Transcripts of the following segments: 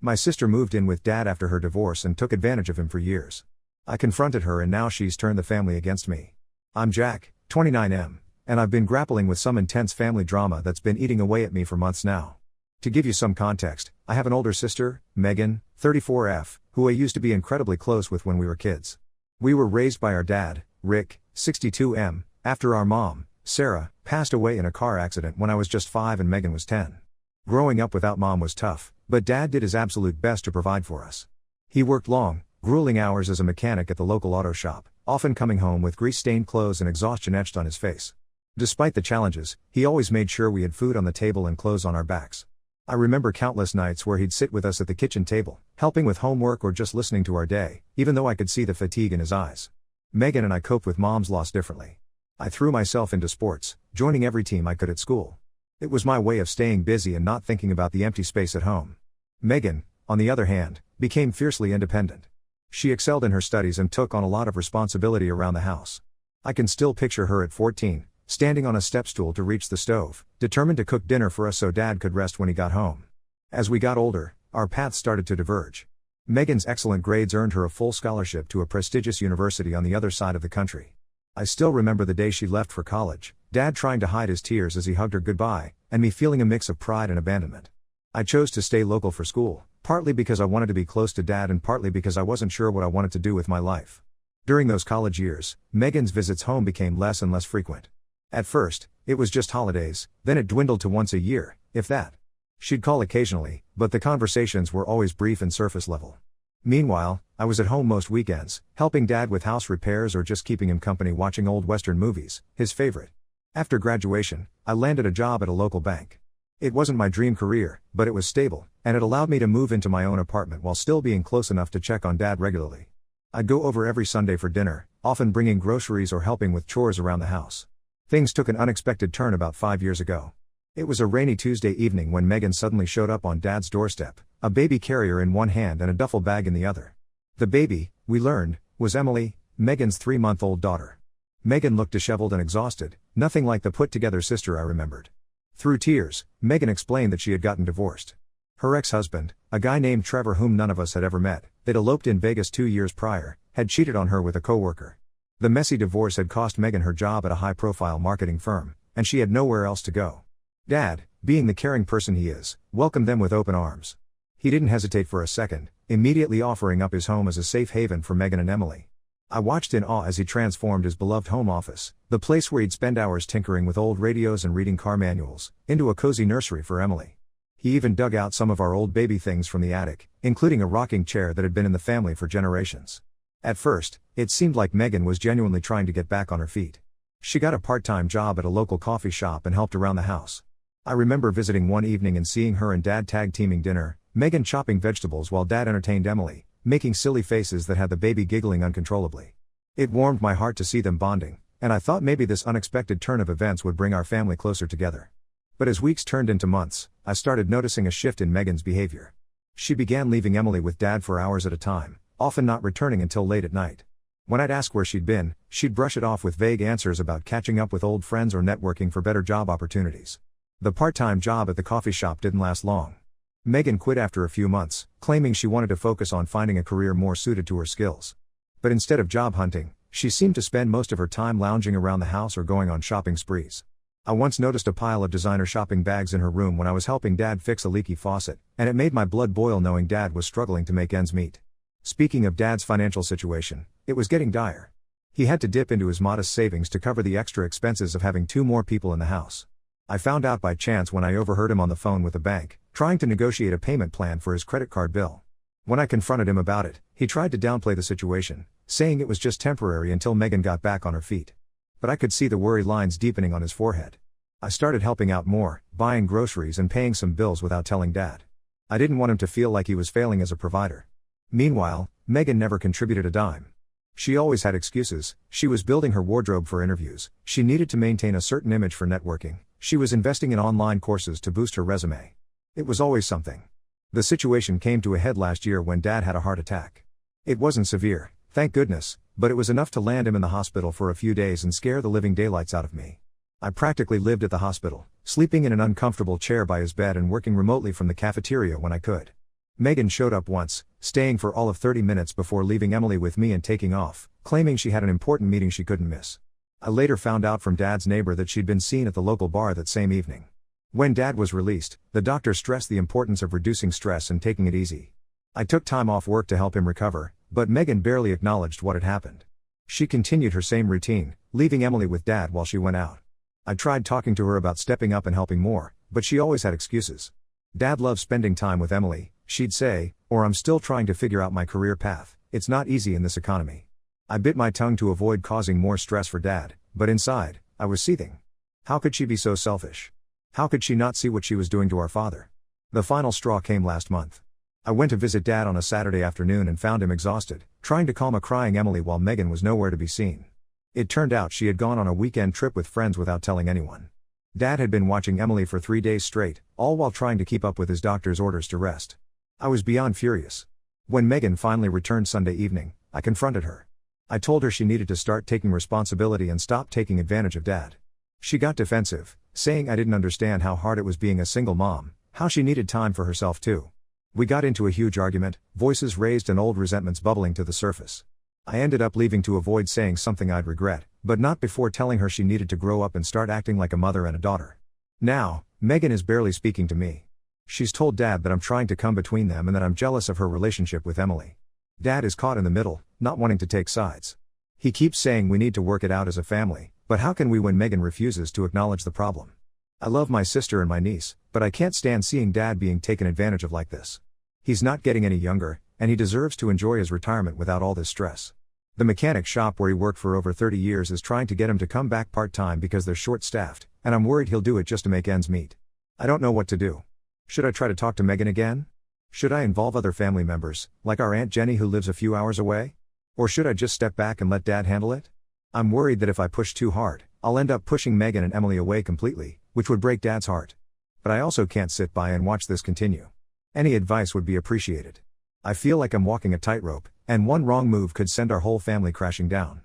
My sister moved in with Dad after her divorce and took advantage of him for years. I confronted her and now she's turned the family against me. I'm Jack, 29M, and I've been grappling with some intense family drama that's been eating away at me for months now. To give you some context, I have an older sister, Megan, 34F, who I used to be incredibly close with when we were kids. We were raised by our dad, Rick, 62M, after our mom, Sarah, passed away in a car accident when I was just 5 and Megan was 10. Growing up without mom was tough, but Dad did his absolute best to provide for us. He worked long, grueling hours as a mechanic at the local auto shop, often coming home with grease-stained clothes and exhaustion etched on his face. Despite the challenges, he always made sure we had food on the table and clothes on our backs. I remember countless nights where he'd sit with us at the kitchen table, helping with homework or just listening to our day, even though I could see the fatigue in his eyes. Megan and I coped with mom's loss differently. I threw myself into sports, joining every team I could at school. It was my way of staying busy and not thinking about the empty space at home. Megan, on the other hand, became fiercely independent. She excelled in her studies and took on a lot of responsibility around the house. I can still picture her at 14, standing on a step stool to reach the stove, determined to cook dinner for us so Dad could rest when he got home. As we got older, our paths started to diverge. Megan's excellent grades earned her a full scholarship to a prestigious university on the other side of the country. I still remember the day she left for college, Dad trying to hide his tears as he hugged her goodbye, and me feeling a mix of pride and abandonment. I chose to stay local for school, partly because I wanted to be close to Dad and partly because I wasn't sure what I wanted to do with my life. During those college years, Megan's visits home became less and less frequent. At first, it was just holidays, then it dwindled to once a year, if that. She'd call occasionally, but the conversations were always brief and surface level. Meanwhile, I was at home most weekends, helping Dad with house repairs or just keeping him company watching old Western movies, his favorite. After graduation, I landed a job at a local bank. It wasn't my dream career, but it was stable, and it allowed me to move into my own apartment while still being close enough to check on Dad regularly. I'd go over every Sunday for dinner, often bringing groceries or helping with chores around the house. Things took an unexpected turn about 5 years ago. It was a rainy Tuesday evening when Megan suddenly showed up on Dad's doorstep, a baby carrier in one hand and a duffel bag in the other. The baby, we learned, was Emily, Megan's 3-month-old daughter. Megan looked disheveled and exhausted, nothing like the put-together sister I remembered. Through tears, Megan explained that she had gotten divorced. Her ex-husband, a guy named Trevor whom none of us had ever met, they'd eloped in Vegas 2 years prior, had cheated on her with a coworker. The messy divorce had cost Megan her job at a high-profile marketing firm, and she had nowhere else to go. Dad, being the caring person he is, welcomed them with open arms. He didn't hesitate for a second, immediately offering up his home as a safe haven for Megan and Emily. I watched in awe as he transformed his beloved home office, the place where he'd spend hours tinkering with old radios and reading car manuals, into a cozy nursery for Emily. He even dug out some of our old baby things from the attic, including a rocking chair that had been in the family for generations. At first, it seemed like Megan was genuinely trying to get back on her feet. She got a part-time job at a local coffee shop and helped around the house. I remember visiting one evening and seeing her and Dad tag-teaming dinner, Megan chopping vegetables while Dad entertained Emily, making silly faces that had the baby giggling uncontrollably. It warmed my heart to see them bonding, and I thought maybe this unexpected turn of events would bring our family closer together. But as weeks turned into months, I started noticing a shift in Megan's behavior. She began leaving Emily with Dad for hours at a time, often not returning until late at night. When I'd ask where she'd been, she'd brush it off with vague answers about catching up with old friends or networking for better job opportunities. The part-time job at the coffee shop didn't last long. Megan quit after a few months, claiming she wanted to focus on finding a career more suited to her skills. But instead of job hunting, she seemed to spend most of her time lounging around the house or going on shopping sprees. I once noticed a pile of designer shopping bags in her room when I was helping Dad fix a leaky faucet, and it made my blood boil knowing Dad was struggling to make ends meet. Speaking of Dad's financial situation, it was getting dire. He had to dip into his modest savings to cover the extra expenses of having 2 more people in the house. I found out by chance when I overheard him on the phone with the bank, trying to negotiate a payment plan for his credit card bill. When I confronted him about it, he tried to downplay the situation, saying it was just temporary until Megan got back on her feet. But I could see the worry lines deepening on his forehead. I started helping out more, buying groceries and paying some bills without telling Dad. I didn't want him to feel like he was failing as a provider. Meanwhile, Megan never contributed a dime. She always had excuses. She was building her wardrobe for interviews, she needed to maintain a certain image for networking, she was investing in online courses to boost her resume. It was always something. The situation came to a head last year when Dad had a heart attack. It wasn't severe, thank goodness, but it was enough to land him in the hospital for a few days and scare the living daylights out of me. I practically lived at the hospital, sleeping in an uncomfortable chair by his bed and working remotely from the cafeteria when I could. Megan showed up once, staying for all of 30 minutes before leaving Emily with me and taking off, claiming she had an important meeting she couldn't miss. I later found out from Dad's neighbor that she'd been seen at the local bar that same evening. When Dad was released, the doctor stressed the importance of reducing stress and taking it easy. I took time off work to help him recover, but Megan barely acknowledged what had happened. She continued her same routine, leaving Emily with Dad while she went out. I tried talking to her about stepping up and helping more, but she always had excuses. Dad loves spending time with Emily, she'd say, or I'm still trying to figure out my career path. It's not easy in this economy. I bit my tongue to avoid causing more stress for Dad, but inside, I was seething. How could she be so selfish? How could she not see what she was doing to our father? The final straw came last month. I went to visit Dad on a Saturday afternoon and found him exhausted, trying to calm a crying Emily while Megan was nowhere to be seen. It turned out she had gone on a weekend trip with friends without telling anyone. Dad had been watching Emily for 3 days straight, all while trying to keep up with his doctor's orders to rest. I was beyond furious. When Megan finally returned Sunday evening, I confronted her. I told her she needed to start taking responsibility and stop taking advantage of Dad. She got defensive, saying I didn't understand how hard it was being a single mom, how she needed time for herself too. We got into a huge argument, voices raised and old resentments bubbling to the surface. I ended up leaving to avoid saying something I'd regret, but not before telling her she needed to grow up and start acting like a mother and a daughter. Now, Megan is barely speaking to me. She's told Dad that I'm trying to come between them and that I'm jealous of her relationship with Emily. Dad is caught in the middle, not wanting to take sides. He keeps saying we need to work it out as a family, but how can we when Megan refuses to acknowledge the problem? I love my sister and my niece, but I can't stand seeing Dad being taken advantage of like this. He's not getting any younger, and he deserves to enjoy his retirement without all this stress. The mechanic shop where he worked for over 30 years is trying to get him to come back part-time because they're short-staffed, and I'm worried he'll do it just to make ends meet. I don't know what to do. Should I try to talk to Megan again? Should I involve other family members, like our Aunt Jenny who lives a few hours away? Or should I just step back and let Dad handle it? I'm worried that if I push too hard, I'll end up pushing Megan and Emily away completely, which would break Dad's heart. But I also can't sit by and watch this continue. Any advice would be appreciated. I feel like I'm walking a tightrope, and one wrong move could send our whole family crashing down.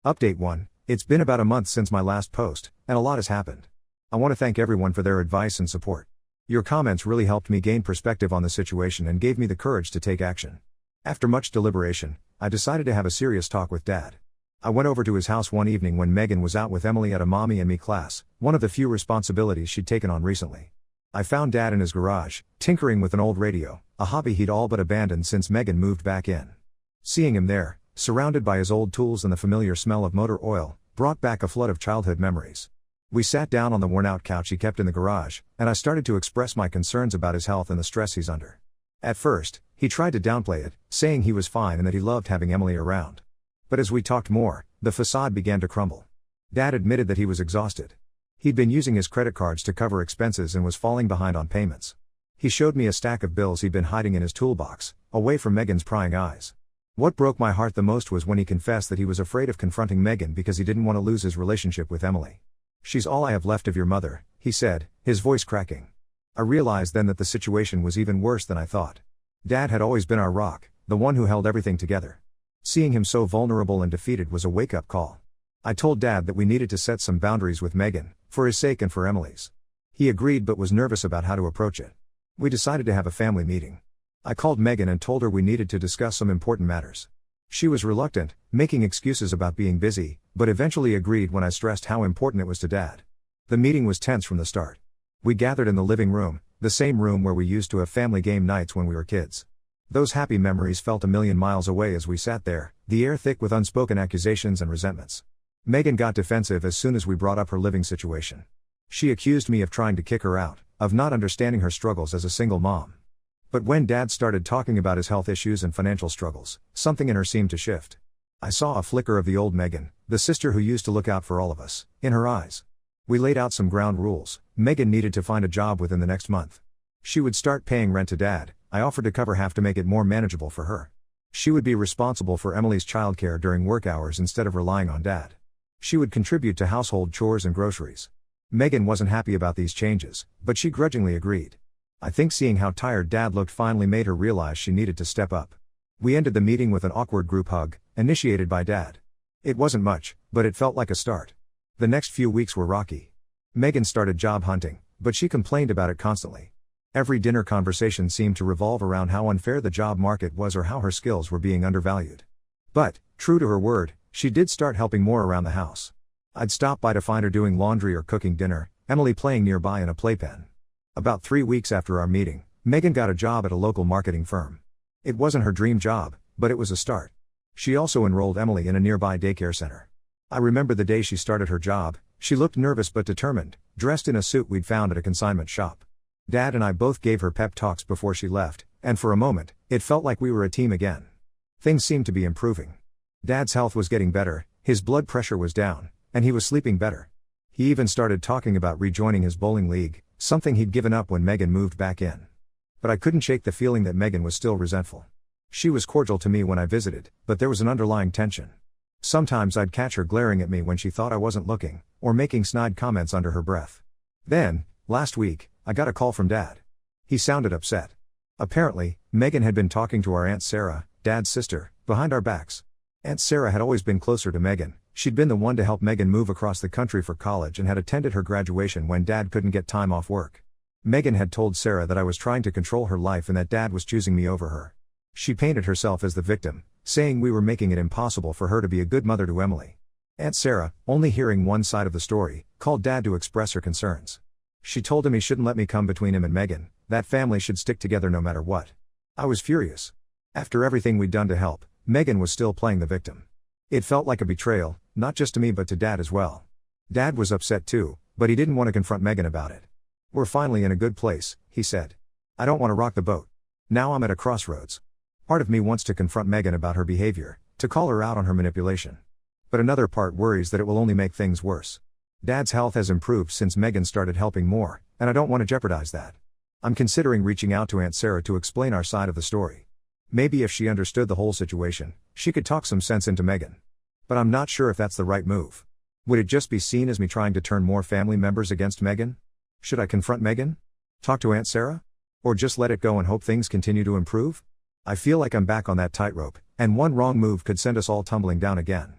Update 1. It's been about a month since my last post, and a lot has happened. I want to thank everyone for their advice and support. Your comments really helped me gain perspective on the situation and gave me the courage to take action. After much deliberation, I decided to have a serious talk with Dad. I went over to his house one evening when Megan was out with Emily at a Mommy and Me class, one of the few responsibilities she'd taken on recently. I found Dad in his garage, tinkering with an old radio, a hobby he'd all but abandoned since Megan moved back in. Seeing him there, surrounded by his old tools and the familiar smell of motor oil, brought back a flood of childhood memories. We sat down on the worn-out couch he kept in the garage, and I started to express my concerns about his health and the stress he's under. At first, he tried to downplay it, saying he was fine and that he loved having Emily around. But as we talked more, the facade began to crumble. Dad admitted that he was exhausted. He'd been using his credit cards to cover expenses and was falling behind on payments. He showed me a stack of bills he'd been hiding in his toolbox, away from Megan's prying eyes. What broke my heart the most was when he confessed that he was afraid of confronting Megan because he didn't want to lose his relationship with Emily. "She's all I have left of your mother," he said, his voice cracking. I realized then that the situation was even worse than I thought. Dad had always been our rock, the one who held everything together. Seeing him so vulnerable and defeated was a wake-up call. I told Dad that we needed to set some boundaries with Megan, for his sake and for Emily's. He agreed but was nervous about how to approach it. We decided to have a family meeting. I called Megan and told her we needed to discuss some important matters. She was reluctant, making excuses about being busy, but eventually agreed when I stressed how important it was to Dad. The meeting was tense from the start. We gathered in the living room, the same room where we used to have family game nights when we were kids. Those happy memories felt a million miles away as we sat there, the air thick with unspoken accusations and resentments. Megan got defensive as soon as we brought up her living situation. She accused me of trying to kick her out, of not understanding her struggles as a single mom. But when Dad started talking about his health issues and financial struggles, something in her seemed to shift. I saw a flicker of the old Megan, the sister who used to look out for all of us, in her eyes. We laid out some ground rules. Megan needed to find a job within the next month. She would start paying rent to Dad. I offered to cover half to make it more manageable for her. She would be responsible for Emily's childcare during work hours instead of relying on Dad. She would contribute to household chores and groceries. Megan wasn't happy about these changes, but she grudgingly agreed. I think seeing how tired Dad looked finally made her realize she needed to step up. We ended the meeting with an awkward group hug, initiated by Dad. It wasn't much, but it felt like a start. The next few weeks were rocky. Megan started job hunting, but she complained about it constantly. Every dinner conversation seemed to revolve around how unfair the job market was or how her skills were being undervalued. But, true to her word, she did start helping more around the house. I'd stop by to find her doing laundry or cooking dinner, Emily playing nearby in a playpen. About 3 weeks after our meeting, Megan got a job at a local marketing firm. It wasn't her dream job, but it was a start. She also enrolled Emily in a nearby daycare center. I remember the day she started her job. She looked nervous but determined, dressed in a suit we'd found at a consignment shop. Dad and I both gave her pep talks before she left, and for a moment, it felt like we were a team again. Things seemed to be improving. Dad's health was getting better, his blood pressure was down, and he was sleeping better. He even started talking about rejoining his bowling league, something he'd given up when Megan moved back in. But I couldn't shake the feeling that Megan was still resentful. She was cordial to me when I visited, but there was an underlying tension. Sometimes I'd catch her glaring at me when she thought I wasn't looking, or making snide comments under her breath. Then, last week, I got a call from Dad. He sounded upset. Apparently, Megan had been talking to our Aunt Sarah, Dad's sister, behind our backs. Aunt Sarah had always been closer to Megan. She'd been the one to help Megan move across the country for college and had attended her graduation when Dad couldn't get time off work. Megan had told Sarah that I was trying to control her life and that Dad was choosing me over her. She painted herself as the victim, saying we were making it impossible for her to be a good mother to Emily. Aunt Sarah, only hearing one side of the story, called Dad to express her concerns. She told him he shouldn't let me come between him and Megan, that family should stick together no matter what. I was furious. After everything we'd done to help, Megan was still playing the victim. It felt like a betrayal, not just to me but to Dad as well. Dad was upset too, but he didn't want to confront Megan about it. "We're finally in a good place," he said. "I don't want to rock the boat. Now I'm at a crossroads. Part of me wants to confront Megan about her behavior, to call her out on her manipulation. But another part worries that it will only make things worse. Dad's health has improved since Megan started helping more, and I don't want to jeopardize that. I'm considering reaching out to Aunt Sarah to explain our side of the story. Maybe if she understood the whole situation, she could talk some sense into Megan. But I'm not sure if that's the right move. Would it just be seen as me trying to turn more family members against Megan? Should I confront Megan? Talk to Aunt Sarah? Or just let it go and hope things continue to improve? I feel like I'm back on that tightrope, and one wrong move could send us all tumbling down again.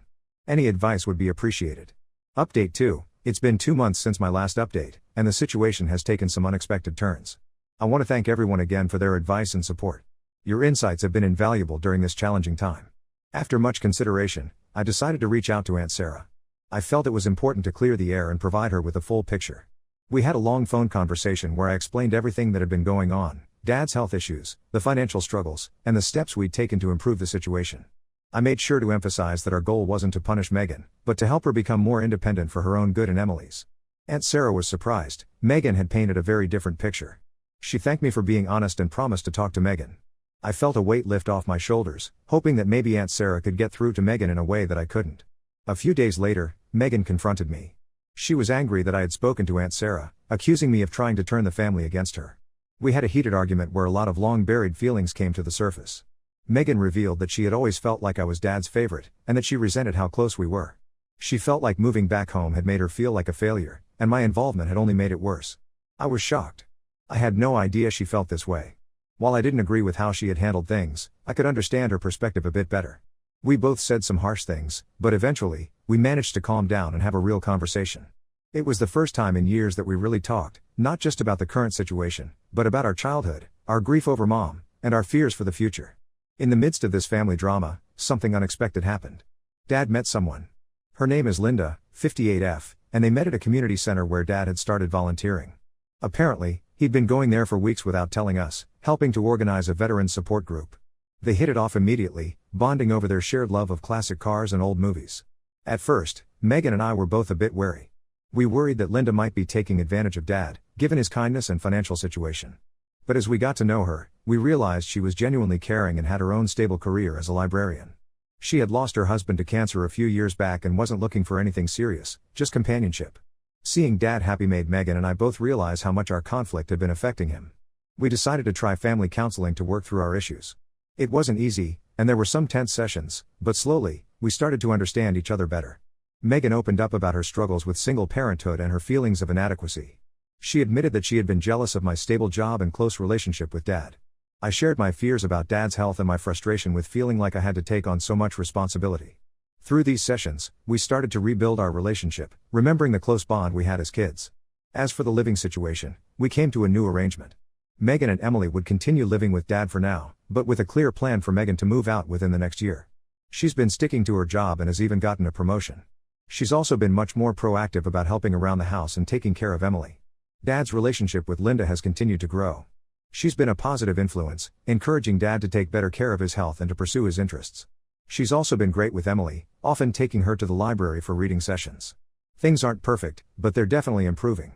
Any advice would be appreciated. Update 2. It's been 2 months since my last update, and the situation has taken some unexpected turns. I want to thank everyone again for their advice and support. Your insights have been invaluable during this challenging time. After much consideration, I decided to reach out to Aunt Sarah. I felt it was important to clear the air and provide her with a full picture. We had a long phone conversation where I explained everything that had been going on, Dad's health issues, the financial struggles, and the steps we'd taken to improve the situation. I made sure to emphasize that our goal wasn't to punish Megan, but to help her become more independent for her own good and Emily's. Aunt Sarah was surprised. Megan had painted a very different picture. She thanked me for being honest and promised to talk to Megan. I felt a weight lift off my shoulders, hoping that maybe Aunt Sarah could get through to Megan in a way that I couldn't. A few days later, Megan confronted me. She was angry that I had spoken to Aunt Sarah, accusing me of trying to turn the family against her. We had a heated argument where a lot of long-buried feelings came to the surface. Megan revealed that she had always felt like I was Dad's favorite, and that she resented how close we were. She felt like moving back home had made her feel like a failure, and my involvement had only made it worse. I was shocked. I had no idea she felt this way. While I didn't agree with how she had handled things, I could understand her perspective a bit better. We both said some harsh things, but eventually, we managed to calm down and have a real conversation. It was the first time in years that we really talked, not just about the current situation, but about our childhood, our grief over Mom, and our fears for the future. In the midst of this family drama, something unexpected happened. Dad met someone. Her name is Linda, 58F, and they met at a community center where Dad had started volunteering. Apparently, he'd been going there for weeks without telling us, helping to organize a veteran support group. They hit it off immediately, bonding over their shared love of classic cars and old movies. At first, Megan and I were both a bit wary. We worried that Linda might be taking advantage of Dad, given his kindness and financial situation. But as we got to know her, we realized she was genuinely caring and had her own stable career as a librarian. She had lost her husband to cancer a few years back and wasn't looking for anything serious, just companionship. Seeing Dad happy made Megan and I both realize how much our conflict had been affecting him. We decided to try family counseling to work through our issues. It wasn't easy, and there were some tense sessions, but slowly, we started to understand each other better. Megan opened up about her struggles with single parenthood and her feelings of inadequacy. She admitted that she had been jealous of my stable job and close relationship with Dad. I shared my fears about Dad's health and my frustration with feeling like I had to take on so much responsibility. Through these sessions, we started to rebuild our relationship, remembering the close bond we had as kids. As for the living situation, we came to a new arrangement. Megan and Emily would continue living with Dad for now, but with a clear plan for Megan to move out within the next year. She's been sticking to her job and has even gotten a promotion. She's also been much more proactive about helping around the house and taking care of Emily. Dad's relationship with Linda has continued to grow. She's been a positive influence, encouraging Dad to take better care of his health and to pursue his interests. She's also been great with Emily, often taking her to the library for reading sessions. Things aren't perfect, but they're definitely improving.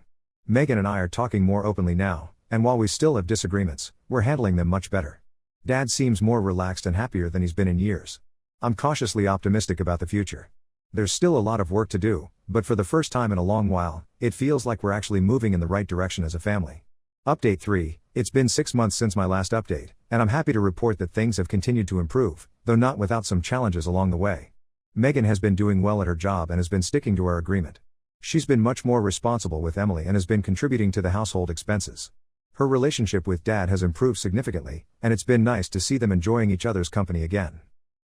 Megan and I are talking more openly now, and while we still have disagreements, we're handling them much better. Dad seems more relaxed and happier than he's been in years. I'm cautiously optimistic about the future. There's still a lot of work to do, but for the first time in a long while, it feels like we're actually moving in the right direction as a family. Update 3, it's been 6 months since my last update, and I'm happy to report that things have continued to improve, though not without some challenges along the way. Megan has been doing well at her job and has been sticking to our agreement. She's been much more responsible with Emily and has been contributing to the household expenses. Her relationship with Dad has improved significantly, and it's been nice to see them enjoying each other's company again.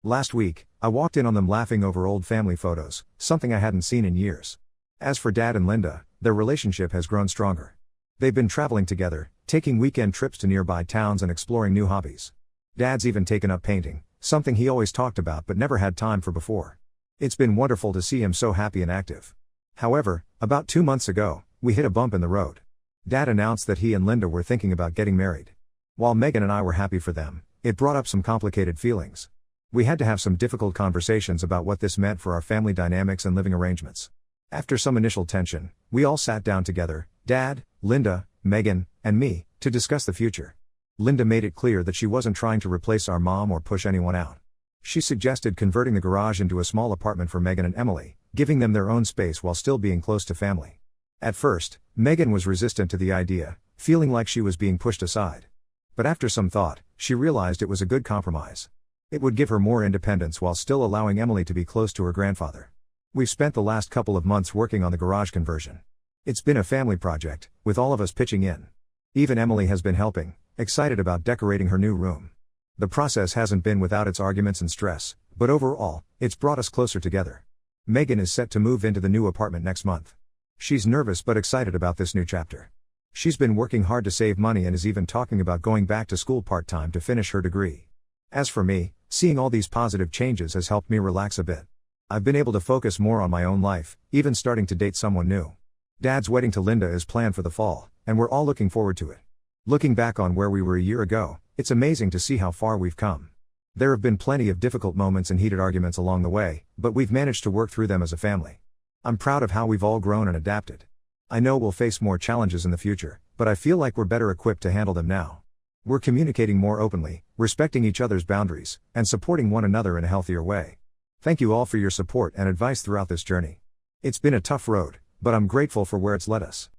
Last week, I walked in on them laughing over old family photos, something I hadn't seen in years. As for Dad and Linda, their relationship has grown stronger. They've been traveling together, taking weekend trips to nearby towns and exploring new hobbies. Dad's even taken up painting, something he always talked about but never had time for before. It's been wonderful to see him so happy and active. However, about 2 months ago, we hit a bump in the road. Dad announced that he and Linda were thinking about getting married. While Megan and I were happy for them, it brought up some complicated feelings. We had to have some difficult conversations about what this meant for our family dynamics and living arrangements. After some initial tension, we all sat down together, Dad, Linda, Megan, and me, to discuss the future. Linda made it clear that she wasn't trying to replace our mom or push anyone out. She suggested converting the garage into a small apartment for Megan and Emily, giving them their own space while still being close to family. At first, Megan was resistant to the idea, feeling like she was being pushed aside. But after some thought, she realized it was a good compromise. It would give her more independence while still allowing Emily to be close to her grandfather. We've spent the last couple of months working on the garage conversion. It's been a family project, with all of us pitching in. Even Emily has been helping, excited about decorating her new room. The process hasn't been without its arguments and stress, but overall, it's brought us closer together. Megan is set to move into the new apartment next month. She's nervous but excited about this new chapter. She's been working hard to save money and is even talking about going back to school part-time to finish her degree. As for me, seeing all these positive changes has helped me relax a bit. I've been able to focus more on my own life, even starting to date someone new. Dad's wedding to Linda is planned for the fall, and we're all looking forward to it. Looking back on where we were a year ago, it's amazing to see how far we've come. There have been plenty of difficult moments and heated arguments along the way, but we've managed to work through them as a family. I'm proud of how we've all grown and adapted. I know we'll face more challenges in the future, but I feel like we're better equipped to handle them now. We're communicating more openly, respecting each other's boundaries, and supporting one another in a healthier way. Thank you all for your support and advice throughout this journey. It's been a tough road, but I'm grateful for where it's led us.